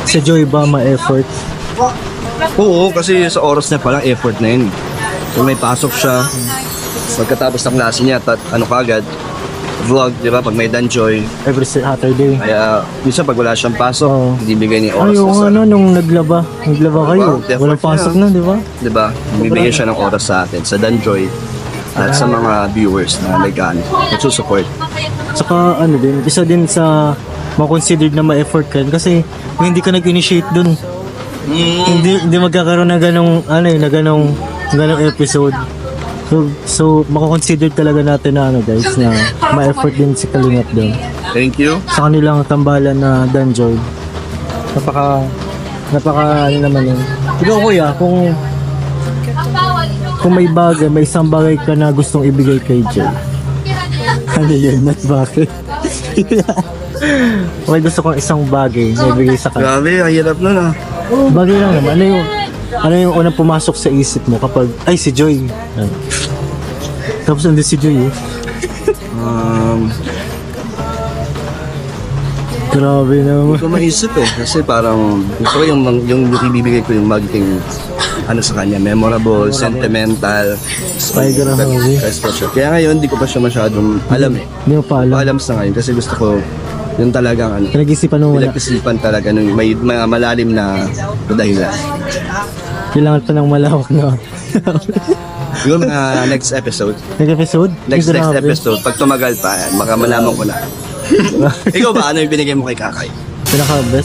Si Joy ba ma-effort? Oo, kasi sa oras niya palang effort na yun. Kung may pasok siya, pagkatapos ng klase niya, kagad, vlog, di ba? Pag may Danjoy. Every Saturday. Kaya, minsan pag wala siyang pasok, Oo. hindi bigay ni oras. Ay, oo sa- nga nung naglaba kayo. Effort Walang pasok niya. na, di ba? Di ba? Bibigyan siya ng oras sa atin, sa Danjoy, at sa mga viewers na nagsusupport. Saka ano din, isa din sa ma-considered na ma-effort ka kasi kung hindi ka nag-initiate dun, hindi magkakaroon ng ganong episode. So mako-consider talaga natin na guys na ma-effort din si Kalingap dun. Thank you. Sa kanilang tambalan na Danjoy. Napaka naman yun. Ikaw kuya, kung may isang bagay ka na gustong ibigay kay Joy. Ano yun? At bakit? May gusto kong isang bagay na ibigay sa kanya. Grabe, ang hirap nun ah. Bagay lang naman. Ano yung unang pumasok sa isip mo kapag, ay si Joy. Ano? Tapos nandun si Joy eh. Grabe naman. Hindi ko maisip eh. Kasi parang gusto ko yung ibibigay ko yung magiging sa kanya, memorable, sentimental, Ay, grabe. special. Kaya ngayon, hindi ko pa siya masyadong alam eh. Hindi mo pa alam. Alam sa ngayon kasi gusto ko yung talagang Pinag-isipan mo wala. pinag-isipan talaga nung may mga malalim na dahilan. Kailangan pa ng malawak na. Siguro mga next episode. Nag-episode? Next Grabe. episode. Pag tumagal pa, baka malaman ko na. Ikaw ba, ano yung binigay mo kay Kakay? Pinaka-best.